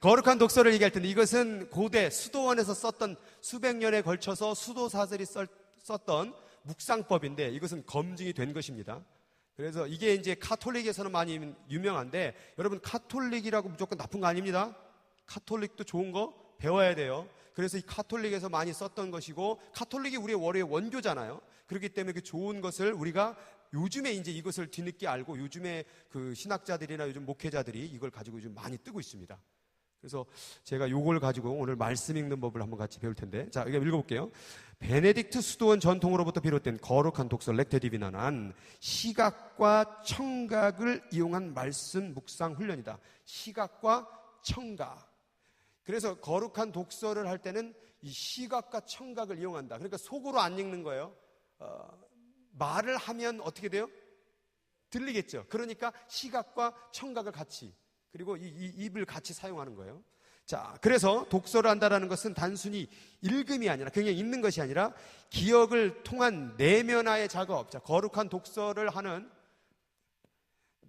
거룩한 독서를 얘기할 텐데 이것은 고대 수도원에서 썼던 수백 년에 걸쳐서 수도사들이 썼던 묵상법인데 이것은 검증이 된 것입니다. 그래서 이게 이제 카톨릭에서는 많이 유명한데 여러분 카톨릭이라고 무조건 나쁜 거 아닙니다. 카톨릭도 좋은 거 배워야 돼요. 그래서 이 카톨릭에서 많이 썼던 것이고 카톨릭이 우리의 월요의 원교잖아요. 그렇기 때문에 그 좋은 것을 우리가 요즘에 이제 이것을 뒤늦게 알고 요즘에 그 신학자들이나 요즘 목회자들이 이걸 가지고 요즘 많이 뜨고 있습니다. 그래서 제가 요걸 가지고 오늘 말씀 읽는 법을 한번 같이 배울 텐데 자, 이거 읽어볼게요. 베네딕트 수도원 전통으로부터 비롯된 거룩한 독서 렉테 디비나는 시각과 청각을 이용한 말씀 묵상 훈련이다. 시각과 청각. 그래서 거룩한 독서를 할 때는 이 시각과 청각을 이용한다. 그러니까 속으로 안 읽는 거예요. 말을 하면 어떻게 돼요? 들리겠죠. 그러니까 시각과 청각을 같이 그리고 이 입을 같이 사용하는 거예요. 자, 그래서 독서를 한다는 것은 단순히 읽음이 아니라 그냥 읽는 것이 아니라 기억을 통한 내면화의 작업. 자, 거룩한 독서를 하는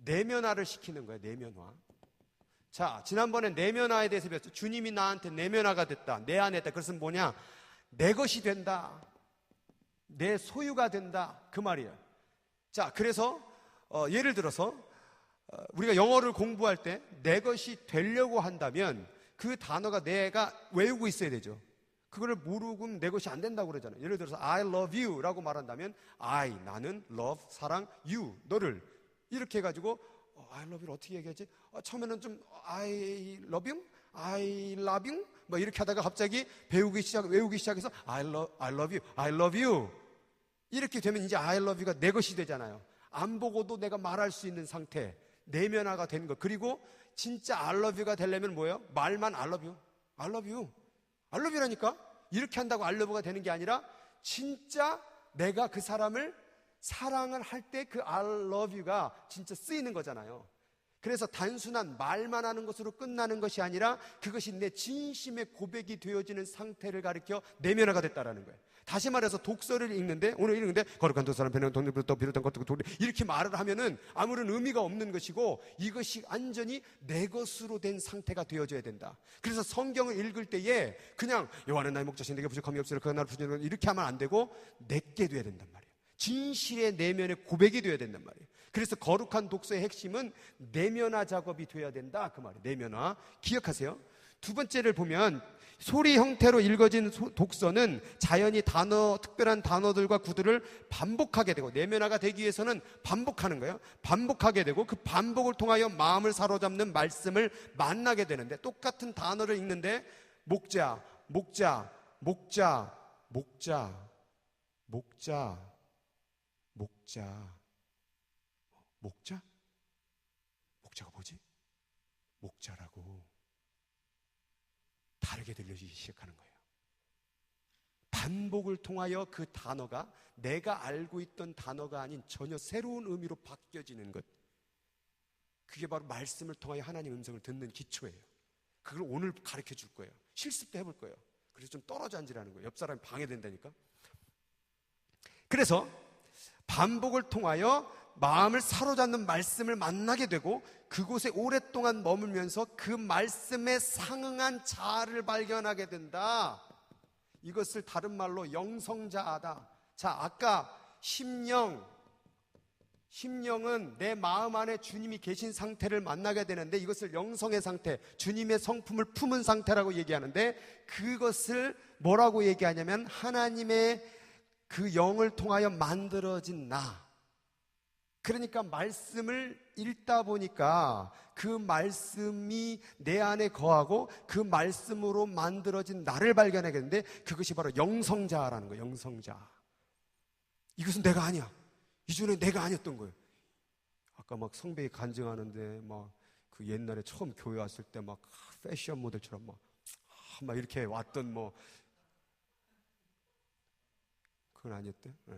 내면화를 시키는 거예요. 내면화. 자, 지난번에 내면화에 대해서 배웠죠. 주님이 나한테 내면화가 됐다. 내 안에 있다. 그것은 뭐냐? 내 것이 된다. 내 소유가 된다. 그 말이에요. 자, 그래서 예를 들어서 우리가 영어를 공부할 때 내 것이 되려고 한다면 그 단어가 내가 외우고 있어야 되죠. 그거를 모르고 내 것이 안 된다고 그러잖아요. 예를 들어서 I love you 라고 말한다면 I, 나는, love, 사랑, you, 너를 이렇게 해가지고 I love you를 어떻게 얘기하지? 처음에는 좀 I love you? I love you? 뭐 이렇게 하다가 갑자기 외우기 시작해서 I love you, I love you 이렇게 되면 이제 I love you가 내 것이 되잖아요. 안 보고도 내가 말할 수 있는 상태, 내면화가 된 것. 그리고 진짜 I love you가 되려면 뭐예요? 말만 I love you, I love you, I love you라니까. 이렇게 한다고 I love you가 되는 게 아니라 진짜 내가 그 사람을 사랑을 할 때 그 I love you가 진짜 쓰이는 거잖아요. 그래서 단순한 말만 하는 것으로 끝나는 것이 아니라 그것이 내 진심의 고백이 되어지는 상태를 가리켜 내면화가 됐다라는 거예요. 다시 말해서 독서를 읽는데 오늘 읽는데 거룩한 독서는 배는 돈부터 비롯한 것도 이렇게 말을 하면은 아무런 의미가 없는 것이고 이것이 완전히 내 것으로 된 상태가 되어져야 된다. 그래서 성경을 읽을 때에 그냥 여호와는 나의 목자신 내게 부족함이 없으리라 그가 나를 부지런히 이렇게 하면 안 되고 내게 돼야 된단 말이에요. 진실의 내면의 고백이 되어야 된단 말이에요. 그래서 거룩한 독서의 핵심은 내면화 작업이 되어야 된다 그 말이에요. 내면화. 기억하세요. 두 번째를 보면 소리 형태로 읽어진 독서는 자연히 특별한 단어들과 구두를 반복하게 되고 내면화가 되기 위해서는 반복하는 거예요. 반복하게 되고 그 반복을 통하여 마음을 사로잡는 말씀을 만나게 되는데 똑같은 단어를 읽는데 목자, 목자, 목자, 목자, 목자, 목자, 목자? 목자가 뭐지? 목자라고 다르게 들려지기 시작하는 거예요. 반복을 통하여 그 단어가 내가 알고 있던 단어가 아닌 전혀 새로운 의미로 바뀌어지는 것. 그게 바로 말씀을 통하여 하나님 음성을 듣는 기초예요. 그걸 오늘 가르쳐 줄 거예요. 실습도 해볼 거예요. 그래서 좀 떨어져 앉으라는 거예요. 옆 사람이 방해된다니까. 그래서 반복을 통하여 마음을 사로잡는 말씀을 만나게 되고 그곳에 오랫동안 머물면서 그 말씀에 상응한 자아를 발견하게 된다. 이것을 다른 말로 영성자아다. 자, 아까 심령은 내 마음 안에 주님이 계신 상태를 만나게 되는데 이것을 영성의 상태, 주님의 성품을 품은 상태라고 얘기하는데 그것을 뭐라고 얘기하냐면 하나님의 그 영을 통하여 만들어진 나. 그러니까 말씀을 읽다 보니까 그 말씀이 내 안에 거하고 그 말씀으로 만들어진 나를 발견하게 되는데 그것이 바로 영성자라는 거예요. 영성자. 이것은 내가 아니야. 이전에 내가 아니었던 거예요. 아까 막 성배이 간증하는데 막 그 옛날에 처음 교회 왔을 때 막 패션 모델처럼 막 이렇게 왔던 그건 아니었대. 네.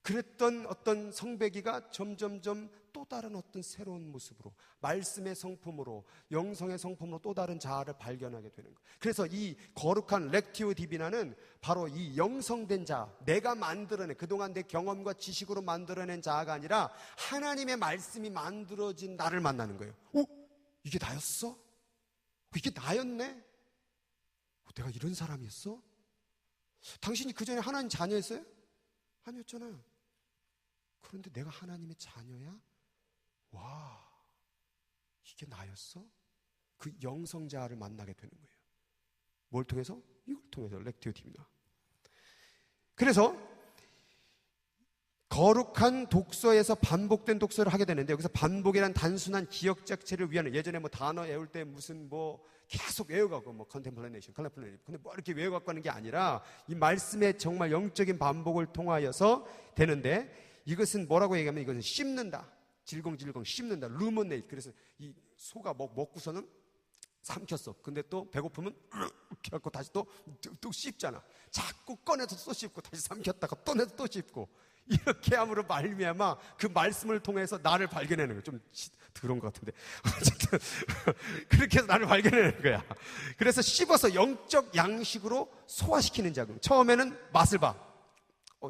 그랬던 어떤 성배기가 점점점 또 다른 어떤 새로운 모습으로 말씀의 성품으로 영성의 성품으로 또 다른 자아를 발견하게 되는 거예요. 그래서 이 거룩한 렉티오 디비나는 바로 이 영성된 자, 내가 만들어낸 그동안 내 경험과 지식으로 만들어낸 자아가 아니라 하나님의 말씀이 만들어진 나를 만나는 거예요. 오? 이게 나였어? 이게 나였네? 내가 이런 사람이었어? 당신이 그 전에 하나님 자녀였어요? 아니었잖아. 그런데 내가 하나님의 자녀야? 와, 이게 나였어? 그 영성자를 만나게 되는 거예요. 뭘 통해서? 이걸 통해서, 렉티오 디비나. 그래서 거룩한 독서에서 반복된 독서를 하게 되는데, 여기서 반복이란 단순한 기억 자체를 위한, 예전에 뭐 단어 외울 때 무슨 뭐 계속 외워가고 뭐 컨템플레이션, 근데 뭐 이렇게 외워갖고 하는 게 아니라 이 말씀의 정말 영적인 반복을 통하여서 되는데, 이것은 뭐라고 얘기하면 이것은 씹는다. 질겅질겅 씹는다. 루머네이트. 그래서 이 소가 먹고서는 삼켰어. 근데 또 배고프면 이렇게 하고 다시 또 씹잖아. 자꾸 꺼내서 또 씹고 다시 삼켰다가 또 내서 또 씹고, 이렇게 함으로 말미암아 그 말씀을 통해서 나를 발견하는 거야. 좀 더러운 것 같은데 어쨌든 그렇게 해서 나를 발견하는 거야. 그래서 씹어서 영적 양식으로 소화시키는 작용. 처음에는 맛을 봐.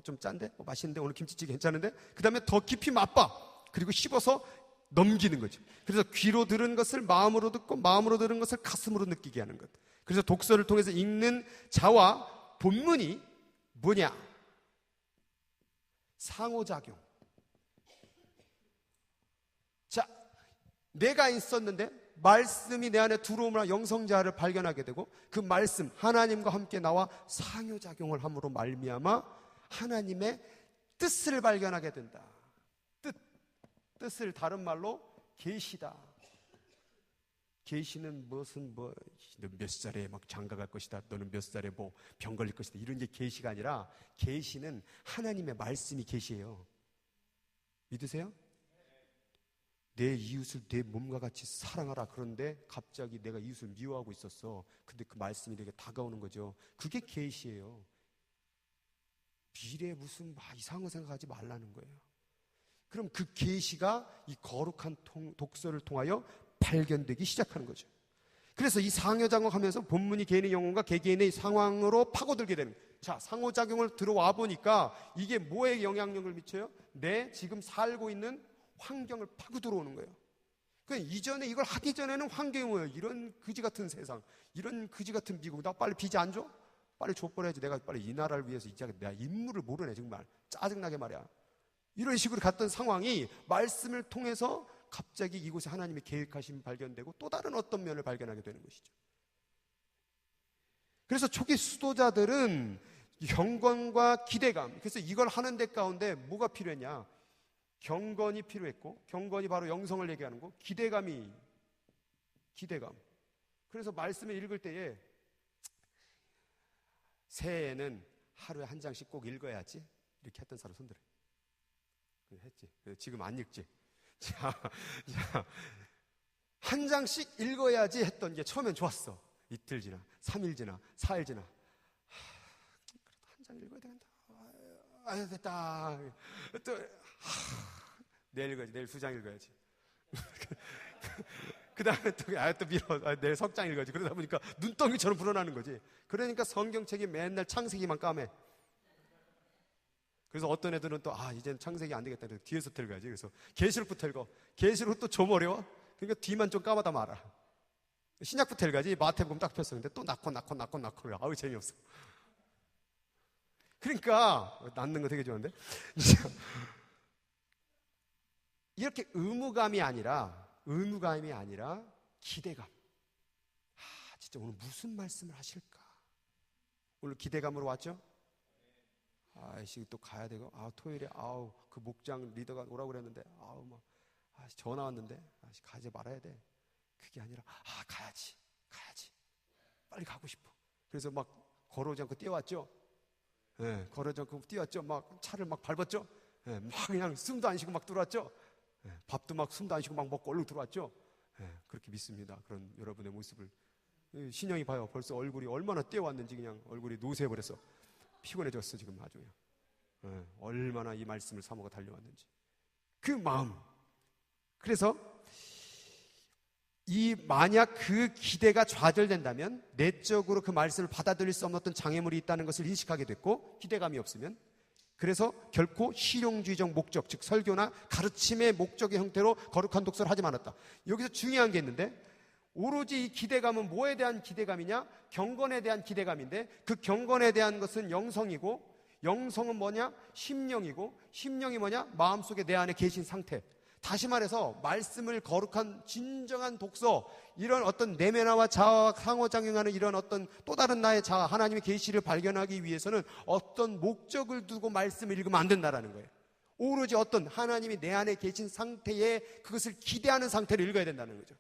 좀 짠데? 맛있는데? 오늘 김치찌개 괜찮은데? 그 다음에 더 깊이 맛봐. 그리고 씹어서 넘기는 거죠. 그래서 귀로 들은 것을 마음으로 듣고, 마음으로 들은 것을 가슴으로 느끼게 하는 것. 그래서 독서를 통해서 읽는 자와 본문이 뭐냐? 상호작용. 자, 내가 있었는데 말씀이 내 안에 들어오면 영성자를 발견하게 되고, 그 말씀 하나님과 함께 나와 상호작용을 함으로 말미암아 하나님의 뜻을 발견하게 된다. 뜻을 다른 말로 계시다. 계시는 무슨 너 몇 살에 막 장가 갈 것이다. 너는 몇 살에 뭐 병 걸릴 것이다. 이런 게 계시가 아니라, 계시는 하나님의 말씀이 계시예요. 믿으세요? 내 이웃을 내 몸과 같이 사랑하라. 그런데 갑자기 내가 이웃을 미워하고 있었어. 근데 그 말씀이 내게 다가오는 거죠. 그게 계시예요. 미래에 무슨 이상한 거 생각하지 말라는 거예요. 그럼 그 계시가 이 거룩한 독서를 통하여 발견되기 시작하는 거죠. 그래서 이 상호작용하면서 본문이 개인의 영혼과 개개인의 상황으로 파고들게 되는 거예요. 자, 상호작용을 들어와 보니까 이게 뭐에 영향력을 미쳐요? 내 지금 살고 있는 환경을 파고 들어오는 거예요. 그러니까 이전에 이걸 하기 전에는 환경이 뭐예요? 이런 그지 같은 세상, 이런 그지 같은 미국, 나 빨리 비자 안 줘? 빨리 줘버려야지. 내가 빨리 이 나라를 위해서 내가 인물을 모르네 정말 짜증나게 말이야. 이런 식으로 갔던 상황이 말씀을 통해서 갑자기 이곳에 하나님의 계획하심이 발견되고 또 다른 어떤 면을 발견하게 되는 것이죠. 그래서 초기 수도자들은 경건과 기대감, 그래서 이걸 하는 데 가운데 뭐가 필요했냐? 경건이 필요했고, 경건이 바로 영성을 얘기하는 거, 기대감. 그래서 말씀을 읽을 때에 새해에는 하루에 한 장씩 꼭 읽어야지, 이렇게 했던 사람 손들어. 했지. 지금 안 읽지. 자, 한 장씩 읽어야지 했던 게 처음엔 좋았어. 이틀 지나, 3일 지나, 4일 지나. 그래도 한 장 읽어야 되겠다. 됐다. 또, 내일 읽어야지. 내일 2장 읽어야지. 그 다음에 또 밀어. 내일 석장 읽어야지. 그러다 보니까 눈덩이처럼 불어나는 거지. 그러니까 성경책이 맨날 창세기만 까매. 그래서 어떤 애들은 또 이제는 창세기 안 되겠다. 그래서 뒤에서 읽어야지. 그래서 계시록부터 읽어. 계시록 또 좀 어려워. 그러니까 뒤만 좀 까마다 말아. 신약부터 읽어야지. 마태복음 딱 폈어. 근데 또 낳고 아우 재미없어. 그러니까 낳는 거 되게 좋은데. 이렇게 의무감이 아니라 기대감. 진짜 오늘 무슨 말씀을 하실까? 오늘 기대감으로 왔죠? 또 가야 되고, 토요일에, 그 목장 리더가 오라고 그랬는데, 전화 왔는데, 가지 말아야 돼. 그게 아니라, 가야지. 빨리 가고 싶어. 그래서 막 걸어오지 않고 뛰어왔죠? 네, 걸어오지 않고 뛰어왔죠? 막 차를 막 밟았죠? 네, 막 그냥 숨도 안 쉬고 막 들어왔죠? 네, 밥도 막 숨도 안 쉬고 막 먹고 얼른 들어왔죠? 네, 그렇게 믿습니다. 그런 여러분의 모습을. 신영이 봐요. 벌써 얼굴이 얼마나 뛰어왔는지 그냥 얼굴이 노쇠해버렸어. 피곤해졌어 지금 아주. 얼마나 이 말씀을 사모가 달려왔는지 그 마음. 그래서 만약 그 기대가 좌절된다면 내적으로 그 말씀을 받아들일 수 없는 어떤 장애물이 있다는 것을 인식하게 됐고, 기대감이 없으면, 그래서 결코 실용주의적 목적, 즉 설교나 가르침의 목적의 형태로 거룩한 독서를 하지 않았다. 여기서 중요한 게 있는데, 오로지 이 기대감은 뭐에 대한 기대감이냐? 경건에 대한 기대감인데, 그 경건에 대한 것은 영성이고, 영성은 뭐냐? 심령이고, 심령이 뭐냐? 마음속에 내 안에 계신 상태. 다시 말해서 말씀을 거룩한 진정한 독서, 이런 어떤 내면화와 자아와 상호작용하는 이런 어떤 또 다른 나의 자아, 하나님의 계시를 발견하기 위해서는 어떤 목적을 두고 말씀을 읽으면 안 된다라는 거예요. 오로지 어떤 하나님이 내 안에 계신 상태에 그것을 기대하는 상태를 읽어야 된다는 거죠.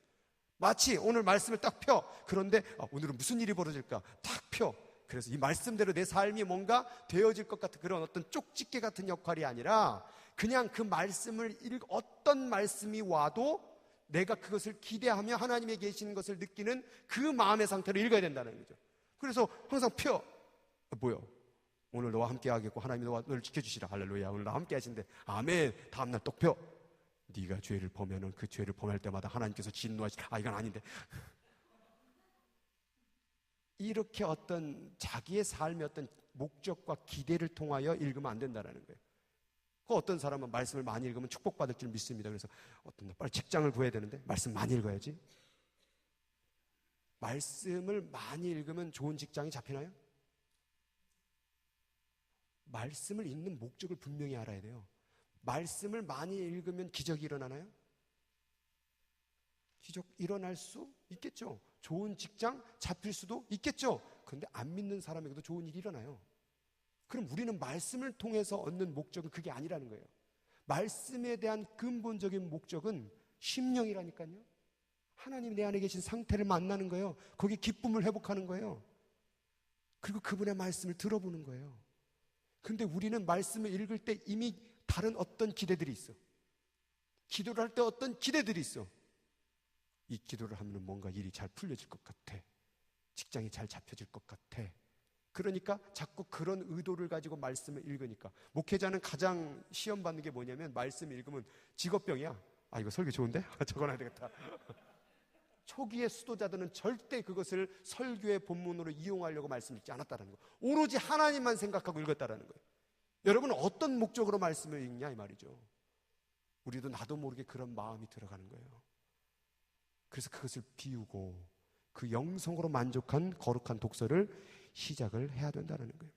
마치 오늘 말씀을 딱 펴. 그런데 오늘은 무슨 일이 벌어질까? 딱 펴. 그래서 이 말씀대로 내 삶이 뭔가 되어질 것 같은 그런 어떤 쪽집게 같은 역할이 아니라 그냥 그 말씀을 어떤 말씀이 와도 내가 그것을 기대하며 하나님의 계시는 것을 느끼는 그 마음의 상태로 읽어야 된다는 거죠. 그래서 항상 펴. 뭐요? 오늘 너와 함께 하겠고 하나님이 너를 지켜주시라. 할렐루야. 오늘 나와 함께 하신대. 아멘. 다음날 똑 펴. 네가 죄를 범하면 그 죄를 범할 때마다 하나님께서 진노하시라. 이건 아닌데. 이렇게 어떤 자기의 삶의 어떤 목적과 기대를 통하여 읽으면 안 된다는 거예요. 그 어떤 사람은 말씀을 많이 읽으면 축복받을 줄 믿습니다. 그래서 어떤 날 빨리 직장을 구해야 되는데 말씀 많이 읽어야지. 말씀을 많이 읽으면 좋은 직장이 잡히나요? 말씀을 읽는 목적을 분명히 알아야 돼요. 말씀을 많이 읽으면 기적이 일어나나요? 기적 일어날 수 있겠죠. 좋은 직장 잡힐 수도 있겠죠. 그런데 안 믿는 사람에게도 좋은 일이 일어나요. 그럼 우리는 말씀을 통해서 얻는 목적은 그게 아니라는 거예요. 말씀에 대한 근본적인 목적은 심령이라니까요. 하나님 내 안에 계신 상태를 만나는 거예요. 거기에 기쁨을 회복하는 거예요. 그리고 그분의 말씀을 들어보는 거예요. 근데 우리는 말씀을 읽을 때 이미 다른 어떤 기대들이 있어. 기도를 할 때 어떤 기대들이 있어. 이 기도를 하면 뭔가 일이 잘 풀려질 것 같아. 직장이 잘 잡혀질 것 같아. 그러니까 자꾸 그런 의도를 가지고 말씀을 읽으니까 목회자는 가장 시험 받는 게 뭐냐면 말씀을 읽으면 직업병이야. 이거 설교 좋은데? 적어놔야 되겠다. 초기의 수도자들은 절대 그것을 설교의 본문으로 이용하려고 말씀 읽지 않았다는 거. 오로지 하나님만 생각하고 읽었다는 거예요. 여러분은 어떤 목적으로 말씀을 읽냐 이 말이죠. 우리도 나도 모르게 그런 마음이 들어가는 거예요. 그래서 그것을 비우고 그 영성으로 만족한 거룩한 독서를 시작을 해야 된다는 거예요.